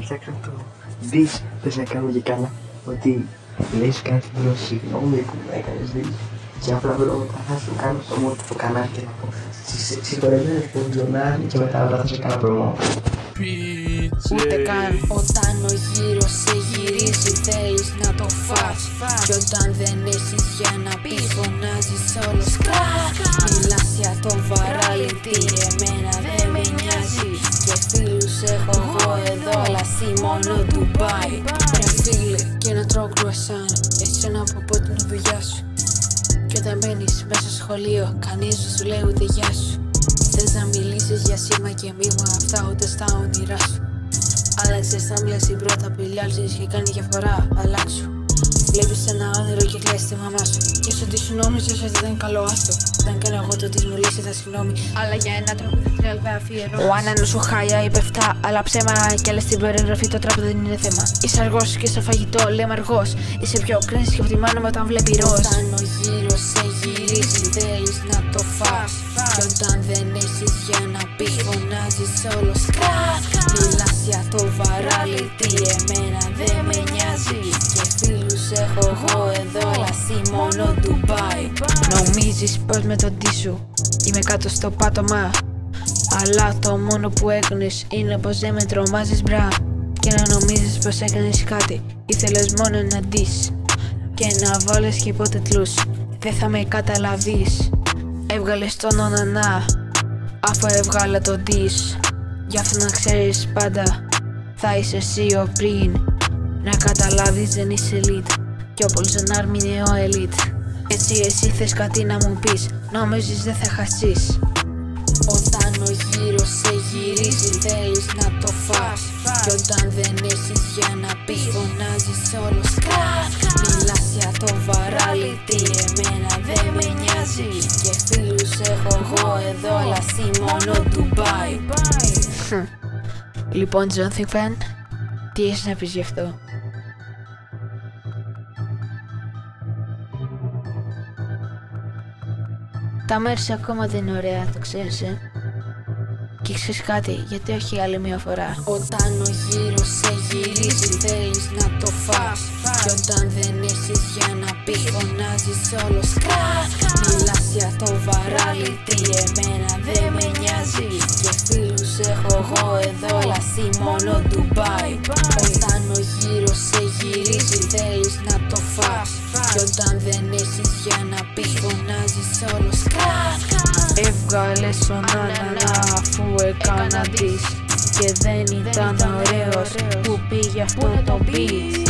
φτιάξω το δις, θες να κάνω και κάνα ότι λες κάτι λέω συγγνώμη που έκανες δις και απλά βρω θα σου κάνω promote το κανάλι και θα πω συγχωρεμένες που Τζονάρι και μετά απλά θα σου κάνω promote. Ούτε καν όταν ο γύρος σε γυρίζει θέλεις να το φας. Κι όταν δεν έχεις για να πεις φωνάζεις όλο σκρακ. Μιλάς για το βαράλι, τι εμένα δεν με νοιάζει. Και φίλους έχω εγώ εδώ, αλλά εσύ μόνο Ντουμπάι. Ρε φίλε, και να τρώω κρουασάν, εσένα από πω την δουλειά σου. Κι όταν μπαίνεις μέσα στο σχολείο, κανείς δεν σου λέει ούτε γεια σου. Θες να μιλήσεις για σήμα και μείγμα, αυτά ούτε στα όνειρά σου. Άλλαξες τα μλέση πρώτα, πηλιάλζεις και κάνει διαφορά, αλλάξου. Βλέπεις ένα όνειρο και κλαις τη μαμά σου. Και στο τι σου νόμιζες ότι ήταν καλό άστο. Δεν κάνω εγώ το τι μου λύσει τα συγγνώμη, αλλά για ένα τρόπο θα θέλει να αφιερώ. Ο Άνανος σου χάλια είπε 7, αλλά ψέμα και λες στην περιγραφή το τράπο δεν είναι θέμα. Είσαι αργός και στο φαγητό λέμε αργός. Είσαι πιο κρίνης και από τη μάνα μου όταν βλέπει ροζ. Όταν ο γύρος σε γυρίζει θέλεις να το φας. Κι όταν δεν έχεις για να πεις φωνάζεις όλο σκρακ. Μιλάς για το βαράλι, τι εμένα δεν με νοιάζει. Και φίλους έχω εγώ εδώ, αλλά εσύ μόνο Ντουμπάι. Νομίζεις πως με τον τι σου είμαι κάτω στο πάτωμα, αλλά το μόνο που έκανες είναι πως δεν με τρομάζεις μπρα. Και να νομίζεις πως έκανες κάτι, ήθελες μόνο να ντύς και να βάλεις και υπότιτλους, δεν θα με καταλαβείς. Έβγαλες τον ονανά αφού έβγαλα το ντύς. Γι' αυτό να ξέρεις πάντα θα είσαι εσύ ο πριν. Να καταλάβεις δεν είσαι elite κι ο Πολζονάρ είναι ο elite. Έτσι εσύ θες κάτι να μου πεις, νόμιζες δεν θα χασεις. Όταν ο γύρος σε γυρίζει θέλεις να το φας. Κι όταν δεν έχεις για να πεις φωνάζεις όλο σκρακ. Μιλάς για το βαράλι, τι εμένα δεν με νοιάζει. Και φίλους έχω εγώ εδώ, αλλά εσύ μόνο Ντουμπάι. Λοιπόν Jonathan Fan, τι έχεις να πεις γι' αυτό? Τα μέρη ακόμα δεν είναι ωραία, το ξέρεις Και ξέρεις κάτι, γιατί όχι άλλη μια φορά. Όταν ο γύρος σε γυρίζει θέλεις να το φας. Κι όταν δεν έχεις για να πεις φωνάζεις όλο σκρακ. Μιλάς για το βαράλι, τι εμένα δεν με νοιάζει. Και φίλους έχω εγώ εδώ, αλλά εσύ μόνο Ντουμπάι. Όταν ο γύρος σε γυρίζει θέλεις να το φας. Κι όταν δεν έχεις για να πεις φωνάζεις όλο σκρακ. Έβγαλες τον Άνανα αφού έκανα ντύς και δεν ήταν ωραίος που πήγε αυτό το beat.